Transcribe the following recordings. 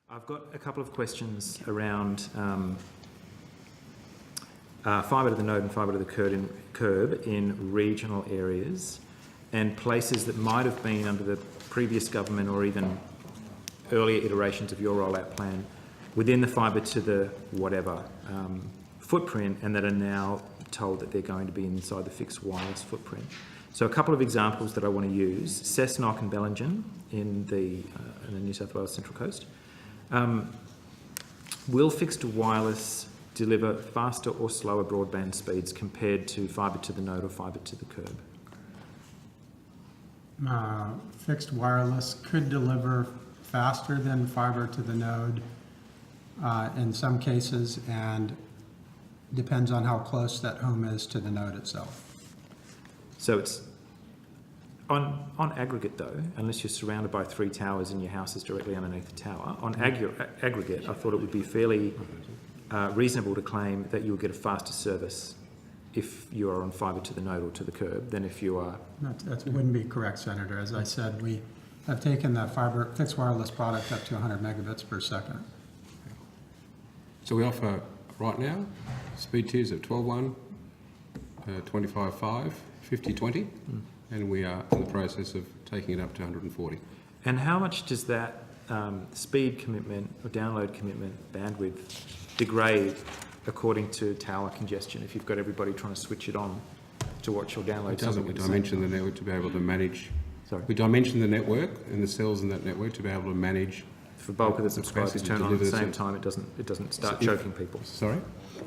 I've got a couple of questions around fibre to the node and fibre to the curb in regional areas and places that might have been under the previous government or even earlier iterations of your rollout plan within the fibre to the whatever footprint, and that are now told that they're going to be inside the fixed wireless footprint. So a couple of examples that I want to use: Cessnock and Bellingen in the New South Wales Central Coast. Will fixed wireless deliver faster or slower broadband speeds compared to fibre to the node or fibre to the curb? Fixed wireless could deliver faster than fibre to the node in some cases, and depends on how close that home is to the node itself. So it's on aggregate though, unless you're surrounded by 3 towers and your house is directly underneath the tower, on aggregate, I thought it would be fairly reasonable to claim that you'll get a faster service if you are on fibre to the node or to the curb than if you are... That wouldn't be correct, Senator. As I said, we have taken the fibre fixed wireless product up to 100 megabits per second. So we offer right now speed tiers of 12.1, 25.5, 50.20, and we are in the process of taking it up to 140. And how much does that speed commitment or download commitment bandwidth degrade according to tower congestion if you've got everybody trying to switch it on to watch your download? It doesn't. We dimension the network to be able to manage. Sorry. We dimension the network and the cells in that network to be able to manage. If the bulk of the subscribers turn on at the same time, it doesn't start choking people. Sorry?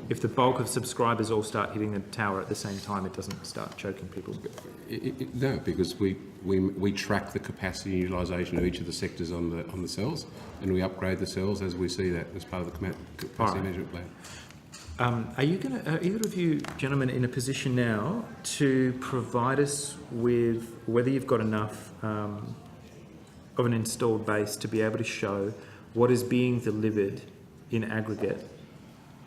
If the bulk of subscribers all start hitting the tower at the same time, it doesn't start choking people. No, because we track the capacity and utilisation of each of the sectors on the cells, and we upgrade the cells as we see that as part of the capacity management plan. Are either of you gentlemen in a position now to provide us with whether you've got enough of an installed base to be able to show what is being delivered in aggregate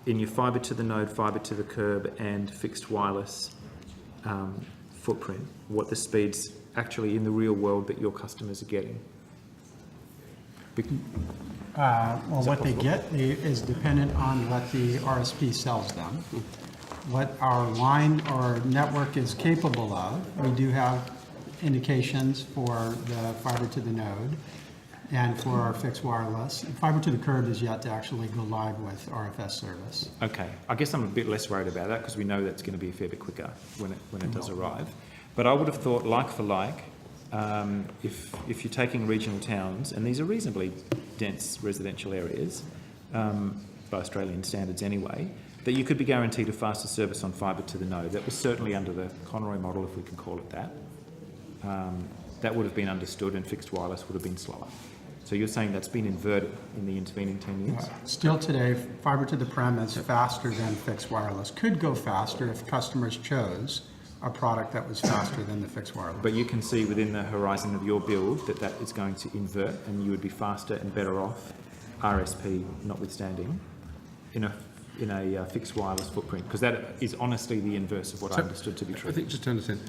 in your fibre to the node, fibre to the curb and fixed wireless footprint, what the speeds actually in the real world that your customers are getting? Well, what they get is dependent on what the RSP sells them. What our line or network is capable of, we do have indications for the fibre to the node and for our fixed wireless. Fibre to the curb is yet to actually go live with RFS service. Okay, I guess I'm a bit less worried about that because we know that's going to be a fair bit quicker when it does arrive. But I would have thought, like for like, if you're taking regional towns, and these are reasonably dense residential areas, by Australian standards anyway, that you could be guaranteed a faster service on fibre to the node. That was certainly under the Conroy model, if we can call it that. That would have been understood, and fixed wireless would have been slower. So you're saying that's been inverted in the intervening 10 years? Still today, fibre to the prem is faster than fixed wireless. Could go faster if customers chose a product that was faster than the fixed wireless. But you can see within the horizon of your build that that is going to invert, and you would be faster and better off, RSP notwithstanding, in a fixed wireless footprint, because that is honestly the inverse of what I understood to be true. I think, just to understand,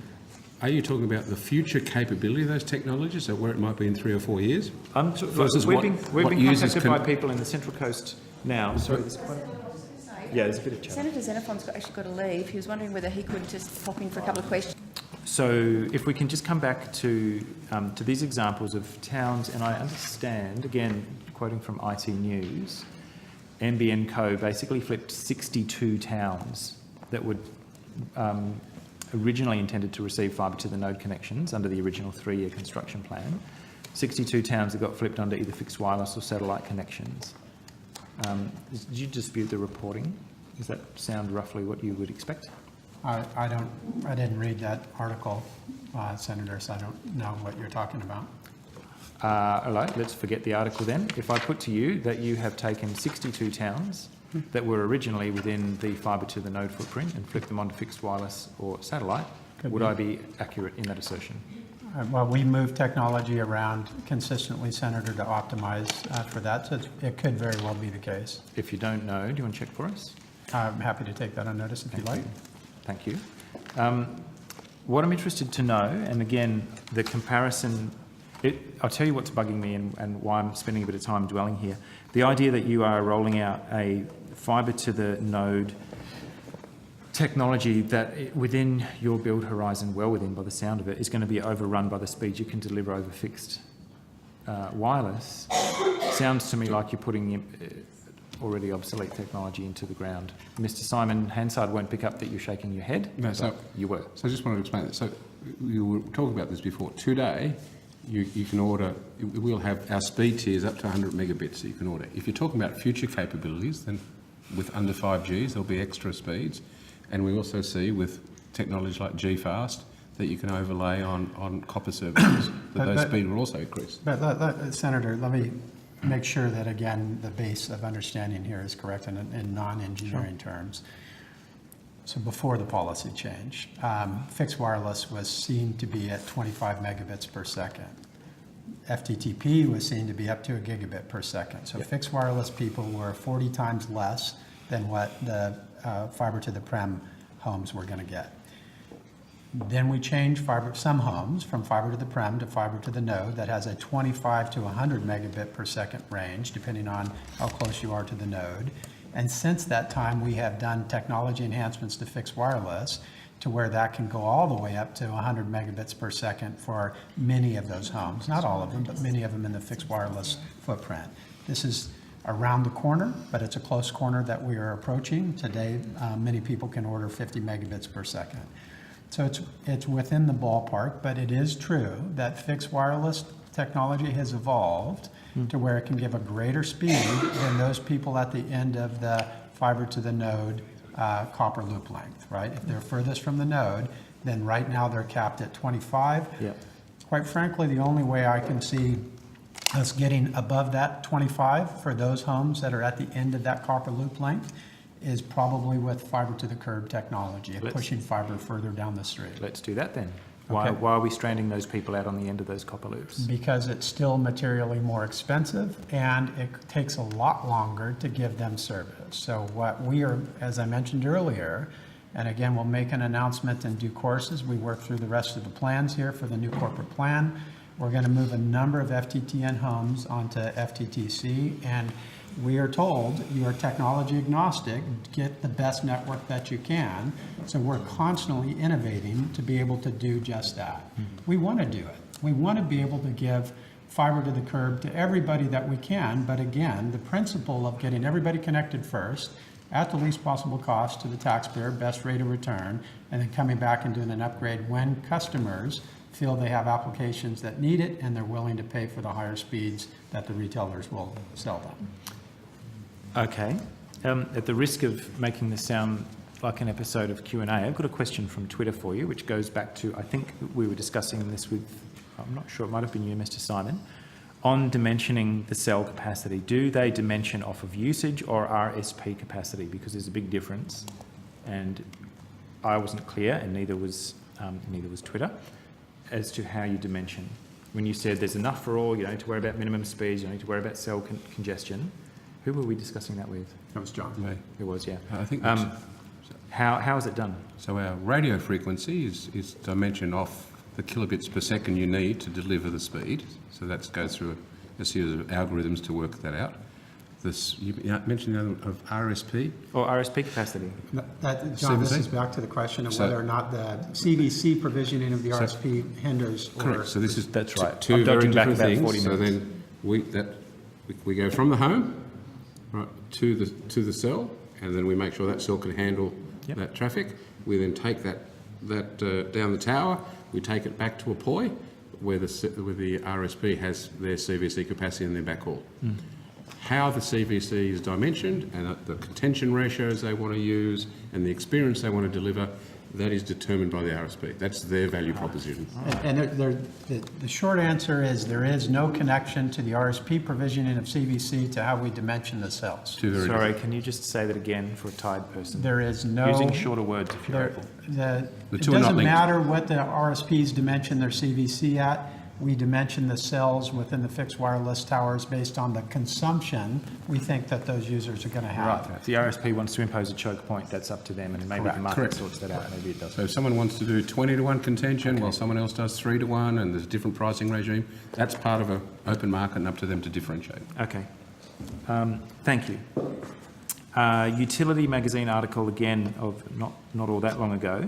are you talking about the future capability of those technologies, so where it might be in 3 or 4 years? We've been contacted by people in the Central Coast now. Sorry, there's a bit of chat. Senator Xenophon's actually got to leave. He was wondering whether he could just pop in for a couple of questions. So if we can just come back to these examples of towns, and I understand, again, quoting from IT News, NBNCo basically flipped 62 towns that would originally intended to receive fibre to the node connections under the original 3-year construction plan. 62 towns that got flipped under either fixed wireless or satellite connections. Did you dispute the reporting? Does that sound roughly what you would expect? I didn't read that article, Senator, so I don't know what you're talking about. All right, let's forget the article then. If I put to you that you have taken 62 towns that were originally within the fibre to the node footprint and flipped them onto fixed wireless or satellite, would I be accurate in that assertion? Well, we move technology around consistently, Senator, to optimize for that, so it could very well be the case. If you don't know, do you want to check for us? I'm happy to take that on notice if you'd like. Thank you. What I'm interested to know, and again, the comparison I'll tell you what's bugging me and why I'm spending a bit of time dwelling here. The idea that you are rolling out a fibre to the node technology that within your build horizon, well within by the sound of it, is going to be overrun by the speed you can deliver over fixed wireless, sounds to me like you're putting already obsolete technology into the ground. Mr. Simon Hansard won't pick up that you're shaking your head. No, so you were. So I just wanted to explain that. So you were talking about this before. Today, you can order, we'll have our speed tiers up to 100 megabits that you can order. If you're talking about future capabilities, then with under 5Gs, there'll be extra speeds. And we also see with technology like G-Fast that you can overlay on copper services, that those speeds will also increase. But Senator, let me make sure that, again, the base of understanding here is correct in non-engineering terms. So before the policy change, fixed wireless was seen to be at 25 megabits per second. FTTP was seen to be up to a gigabit per second. So fixed wireless people were 40 times less than what the fiber to the prem homes were going to get. Then we changed some homes from fiber to the prem to fiber to the node that has a 25 to 100 megabit per second range, depending on how close you are to the node. And since that time, we have done technology enhancements to fixed wireless to where that can go all the way up to 100 megabits per second for many of those homes. Not all of them, but many of them in the fixed wireless footprint. This is around the corner, but it's a close corner that we are approaching. Today, many people can order 50 megabits per second. So it's within the ballpark, but it is true that fixed wireless technology has evolved to where it can give a greater speed than those people at the end of the fiber to the node copper loop length, right? If they're furthest from the node, then right now they're capped at 25. Yeah. Quite frankly, the only way I can see us getting above that 25 for those homes that are at the end of that copper loop length is probably with fiber to the curb technology and pushing fiber further down the street. Let's do that then. Why are we stranding those people out on the end of those copper loops? Because it's still materially more expensive and it takes a lot longer to give them service. So what we are, as I mentioned earlier, and again, we'll make an announcement in due course as we work through the rest of the plans here for the new corporate plan. We're going to move a number of FTTN homes onto FTTC, and we are told you are technology agnostic, get the best network that you can. So we're constantly innovating to be able to do just that. We want to do it. We want to be able to give fiber to the curb to everybody that we can. But again, the principle of getting everybody connected first at the least possible cost to the taxpayer, best rate of return, and then coming back and doing an upgrade when customers feel they have applications that need it and they're willing to pay for the higher speeds that the retailers will sell them. Okay. At the risk of making this sound like an episode of Q&A, I've got a question from Twitter for you, which goes back to, I think we were discussing this with, I'm not sure, it might have been you, Mr. Simon, on dimensioning the cell capacity. Do they dimension off of usage or RSP capacity? Because there's a big difference, and I wasn't clear, and neither was Twitter, as to how you dimension. When you said there's enough for all, you don't need to worry about minimum speeds, you don't need to worry about cell congestion. Who were we discussing that with? That was John. Me. It was, yeah. I think how is it done? so. Our radio frequency is dimensioned off the kilobits per second you need to deliver the speed. So that goes through a series of algorithms to work that out. You mentioned the other of RSP. Or RSP capacity? John, this CVC? is back to the question of whether or not the CVC provisioning of the RSP hinders or... Correct. So this is That's right. two I'm very dodging back different about things. 40 So minutes. then we go from the home right to the cell, and then we make sure that cell can handle that traffic. We then take that down the tower. We take it back to a POI where the RSP has their CVC capacity and their backhaul. How the CVC is dimensioned and the contention ratios they want to use and the experience they want to deliver, that is determined by the RSP. That's their value proposition. And the short answer is there is no connection to the RSP provisioning of CVC to how we dimension the cells. Sorry, can you just say that again for a tired person? There is no... Using shorter words if you're able. It two are not doesn't linked. matter what the RSPs dimension their CVC at. we dimension the cells within the fixed wireless towers based on the consumption we think that those users are going to have. Right. If the RSP wants to impose a choke point, that's up to them, and maybe the market Correct. sorts that out. Maybe it doesn't. So if someone wants to do 20-to-1 contention while someone else does 3-to-1 and there's a different pricing regime, that's part of an open market and up to them to differentiate. Okay. Thank you. Utility magazine article, again, of not all that long ago,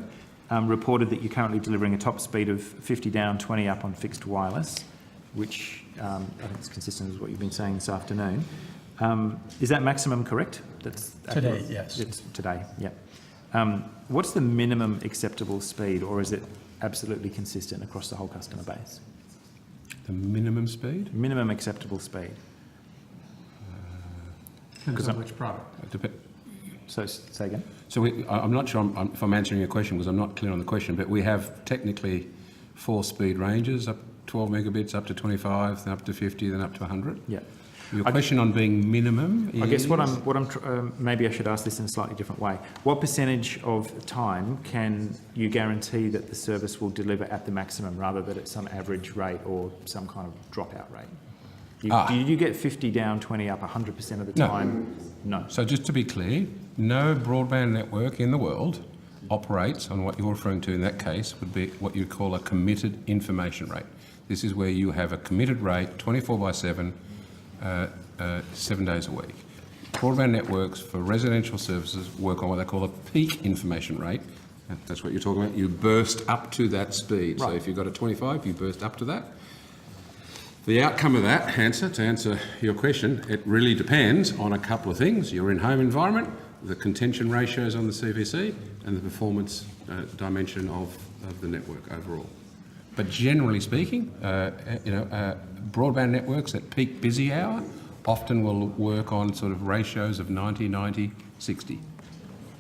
reported that you're currently delivering a top speed of 50 down, 20 up on fixed wireless, which I think is consistent with what you've been saying this afternoon. Is that maximum correct? That's Today, accurate? yes. It's today, yeah. What's the minimum acceptable speed, or is it absolutely consistent across the whole customer base? The minimum speed? Minimum acceptable speed. Depends on which product. So say again. So I'm not sure if I'm answering your question because I'm not clear on the question, but we have technically 4 speed ranges, up 12 megabits, up to 25, then up to 50, then up to 100. Yeah. Your question on being minimum is... I guess maybe I should ask this in a slightly different way. What percentage of time can you guarantee that the service will deliver at the maximum rather than at some average rate or some kind of dropout rate? Do you get 50 down, 20 up 100% of the time? No. So just to be clear, no broadband network in the world operates on what you're referring to in that case would be what you call a committed information rate. This is where you have a committed rate 24/7, 7 days a week. Broadband networks for residential services work on what they call a peak information rate. That's what you're talking about. You burst up to that speed. Right. So if you've got a 25, you burst up to that. The outcome of that, to answer your question, it really depends on a couple of things. Your in-home environment, the contention ratios on the CVC, and the performance dimension of the network overall. But generally speaking, broadband networks at peak busy hour often will work on sort of ratios of 90, 90, 60.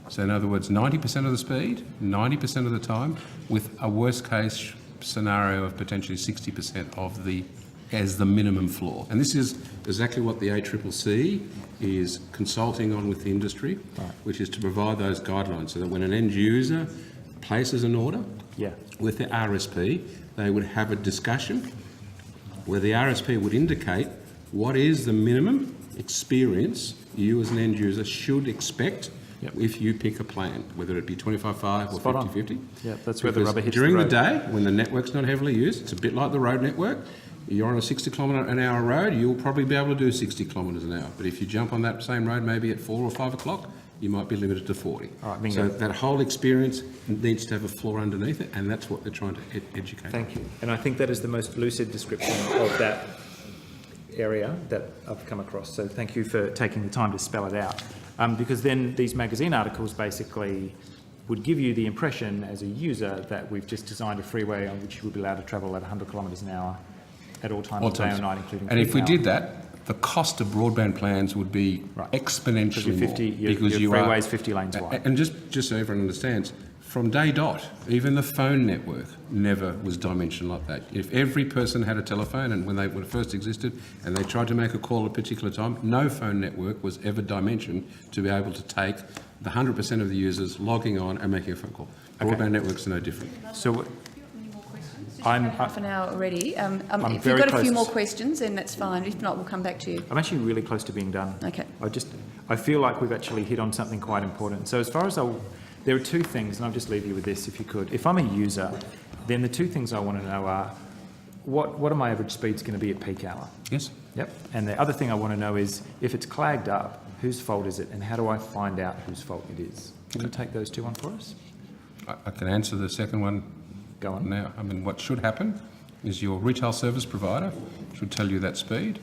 So in other words, 90% of the speed, 90% of the time, with a worst case scenario of potentially 60% of as the minimum floor. And this is exactly what the ACCC is consulting on with the industry, which is to provide those guidelines so that when an end user places an order with the RSP, they would have a discussion where the RSP would indicate what is the minimum experience you as an end user should expect if you pick a plan, whether it be 25/5 or 50/50. Yeah, that's where the rubber hits during the the road. day, when the network's not heavily used, it's a bit like the road network. You're on a 60 kilometre an hour road, you'll probably be able to do 60 kilometres an hour. But if you jump on that same road maybe at 4 or 5 o'clock, you might be limited to 40. All right, bingo. So that whole experience needs to have a floor underneath it, and that's what they're trying to educate. Thank you. And I think that is the most lucid description of that area that I've come across. So thank you for taking the time to spell it out. Because then these magazine articles basically would give you the impression as a user that we've just designed a freeway on which you would be allowed to travel at 100 kilometres an hour at all times of day or night, including And if peak we hour. did that, the cost of broadband plans would be exponentially more. Your freeway's 50 lanes wide. And just so everyone understands, from day dot, even the phone network never was dimensioned like that. If every person had a telephone, and when they first existed, and they tried to make a call at a particular time, no phone network was ever dimensioned to be able to take the 100% of the users logging on and making a phone call. Broadband networks are no different. So I'm half an hour already. If you've very got a close few to- more questions, then that's fine. If not, we'll come back to you. I'm actually really close to being done. Okay. I feel like we've actually hit on something quite important. So as far as there are two things, and I'll just leave you with this if you could. If I'm a user, then the two things I want to know are, what are my average speeds going to be at peak hour? Yes? Yep. And the other thing I want to know is, if it's clagged up, whose fault is it, and how do I find out whose fault it is? Can you take those two on for us? I can answer the second one. Go on. Now, I mean, what should happen is your retail service provider should tell you that speed.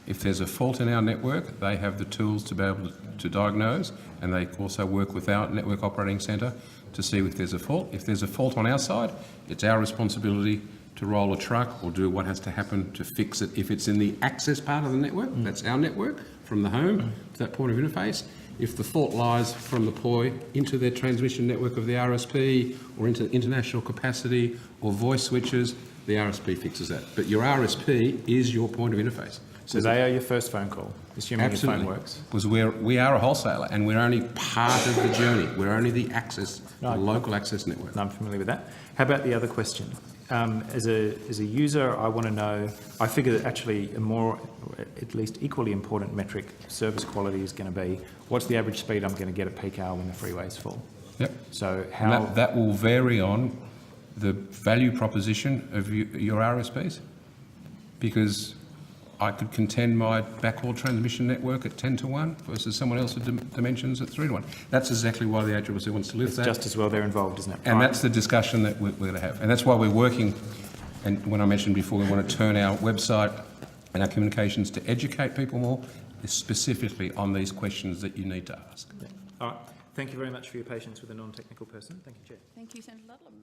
If there's a fault in our network, they have the tools to be able to diagnose, and they also work with our network operating centre to see if there's a fault. If there's a fault on our side, it's our responsibility to roll a truck or do what has to happen to fix it. If it's in the access part of the network, that's our network, from the home to that point of interface. If the fault lies from the POI into their transmission network of the RSP or into international capacity or voice switches, the RSP fixes that. But your RSP is your point of interface. So they are your first phone call, assuming Absolutely. your phone works. Because we are a wholesaler and we're only part of the journey. We're only the access, the local access network. I'm familiar with that. How about the other question? As a user, I want to know, I figure that actually a more, at least equally important metric, service quality is going to be, what's the average speed I'm going to get at peak hour when the freeway is full? Yep. So And how... that will vary on the value proposition of your RSPs, because I could contend my backhaul transmission network at 10 to 1 versus someone else's dimensions at 3 to 1. That's exactly why the ACCC wants to lift that. just as well they're involved, isn't it? And Right. that's the discussion that we're going to have. And that's why we're working, and when I mentioned before, we want to turn our website and our communications to educate people more, specifically on these questions that you need to ask. All right. Thank you very much for your patience with a non-technical person. Thank you, Chair. Thank you, Senator Ludlam.